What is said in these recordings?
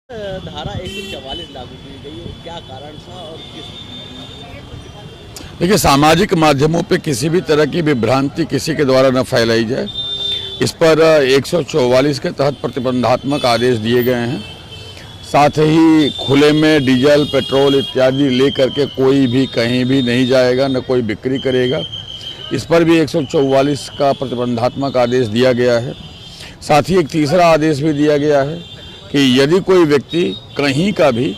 धारा 144 लागू की गई है, क्या कारण था और किस? देखिए, सामाजिक माध्यमों पे किसी भी तरह की विभ्रांति किसी के द्वारा न फैलाई जाए, इस पर 144 के तहत प्रतिबंधात्मक आदेश दिए गए हैं। साथ ही खुले में डीजल, पेट्रोल इत्यादि ले करके कोई भी कहीं भी नहीं जाएगा, न कोई बिक्री करेगा। इस पर भी 144 का प्रतिबंधात्मक आदेश दिया गया है। साथ ही एक तीसरा आदेश भी दिया गया है कि यदि कोई व्यक्ति कहीं का भी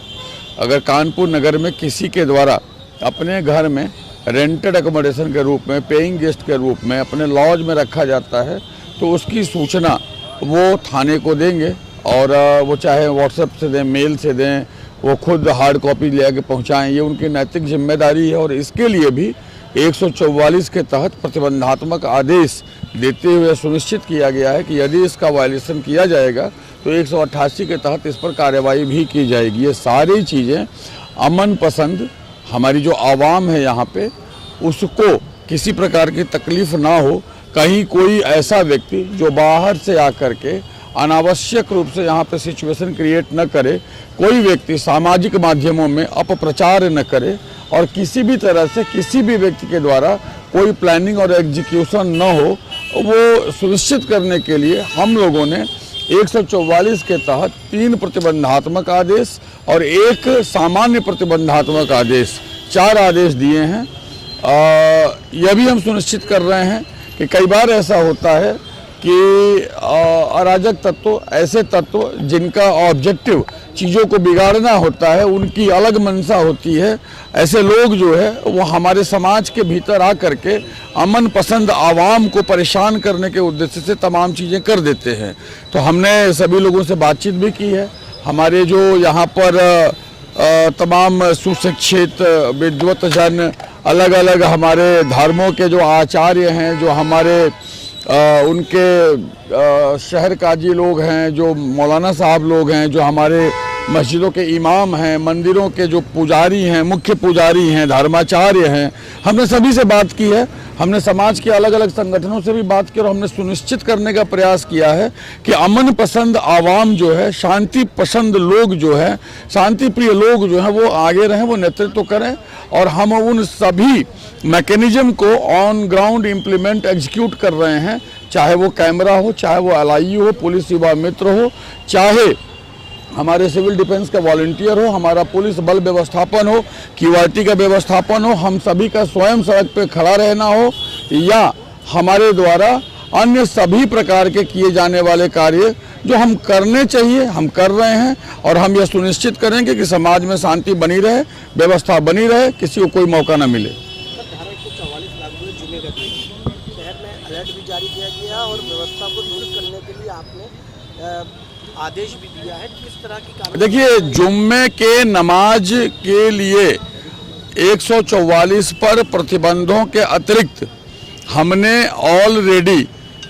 अगर कानपुर नगर में किसी के द्वारा अपने घर में रेंटेड एकोमोडेशन के रूप में, पेइंग गेस्ट के रूप में अपने लॉज में रखा जाता है, तो उसकी सूचना वो थाने को देंगे और वो चाहे व्हाट्सएप से दें, मेल से दें, वो खुद हार्ड कॉपी ले आके पहुँचाएँ, ये उनकी नैतिक जिम्मेदारी है। और इसके लिए भी 144 के तहत प्रतिबंधात्मक आदेश देते हुए सुनिश्चित किया गया है कि यदि इसका वायलेशन किया जाएगा तो 188 के तहत इस पर कार्रवाई भी की जाएगी। ये सारी चीज़ें अमन पसंद हमारी जो आवाम है यहाँ पे, उसको किसी प्रकार की तकलीफ़ ना हो। कहीं कोई ऐसा व्यक्ति जो बाहर से आकर के अनावश्यक रूप से यहाँ पे सिचुएशन क्रिएट न करे, कोई व्यक्ति सामाजिक माध्यमों में अपप्रचार न करे और किसी भी तरह से किसी भी व्यक्ति के द्वारा कोई प्लानिंग और एग्जीक्यूशन न हो, वो सुनिश्चित करने के लिए हम लोगों ने 144 के तहत 3 प्रतिबंधात्मक आदेश और 1 सामान्य प्रतिबंधात्मक आदेश, 4 आदेश दिए हैं। यह भी हम सुनिश्चित कर रहे हैं कि कई बार ऐसा होता है कि अराजक तत्व, ऐसे तत्व जिनका ऑब्जेक्टिव चीज़ों को बिगाड़ना होता है, उनकी अलग मंशा होती है, ऐसे लोग जो है वो हमारे समाज के भीतर आ करके अमन पसंद आवाम को परेशान करने के उद्देश्य से तमाम चीज़ें कर देते हैं। तो हमने सभी लोगों से बातचीत भी की है। हमारे जो यहाँ पर तमाम सुशिक्षित विद्वत जन, अलग अलग हमारे धर्मों के जो आचार्य हैं, जो हमारे उनके शहर काजी लोग हैं, जो मौलाना साहब लोग हैं, जो हमारे मस्जिदों के इमाम हैं, मंदिरों के जो पुजारी हैं, मुख्य पुजारी हैं, धर्माचार्य हैं, हमने सभी से बात की है। हमने समाज के अलग अलग संगठनों से भी बात की और हमने सुनिश्चित करने का प्रयास किया है कि अमन पसंद आवाम जो है, शांति पसंद लोग जो है, शांति प्रिय लोग जो हैं, वो आगे रहें, वो नेतृत्व करें और हम उन सभी मैकेनिज्म को ऑन ग्राउंड इम्प्लीमेंट एग्जीक्यूट कर रहे हैं। चाहे वो कैमरा हो, चाहे वो LIU हो, पुलिस युवा मित्र हो, चाहे हमारे सिविल डिफेंस का वॉलंटियर हो, हमारा पुलिस बल व्यवस्थापन हो, QRT का व्यवस्थापन हो, हम सभी का स्वयं सड़क पे खड़ा रहना हो, या हमारे द्वारा अन्य सभी प्रकार के किए जाने वाले कार्य जो हम करने चाहिए हम कर रहे हैं। और हम यह सुनिश्चित करेंगे कि समाज में शांति बनी रहे, व्यवस्था बनी रहे, किसी को कोई मौका न मिले। धारा 144 लागू है जुमे का दिन, शहर में अलर्ट भी जारी किया गया और व्यवस्था को दुरुस्त करने के लिए आपने आदेश भी दिया है। किस तरह की कार्रवाई? देखिए, जुम्मे के नमाज के लिए 144 पर प्रतिबंधों के अतिरिक्त हमने ऑलरेडी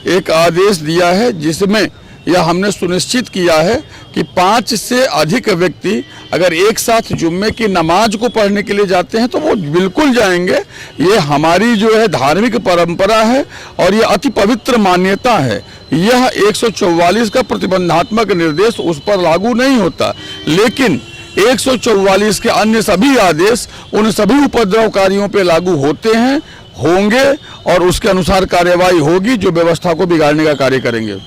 एक आदेश दिया है, जिसमें यह हमने सुनिश्चित किया है कि 5 से अधिक व्यक्ति अगर एक साथ जुम्मे की नमाज को पढ़ने के लिए जाते हैं तो वो बिल्कुल जाएंगे। ये हमारी जो है धार्मिक परंपरा है और ये अति पवित्र मान्यता है। यह 144 का प्रतिबंधात्मक निर्देश उस पर लागू नहीं होता, लेकिन 144 के अन्य सभी आदेश उन सभी उपद्रवकारियों पे लागू होते हैं, होंगे और उसके अनुसार कार्यवाही होगी जो व्यवस्था को बिगाड़ने का कार्य करेंगे।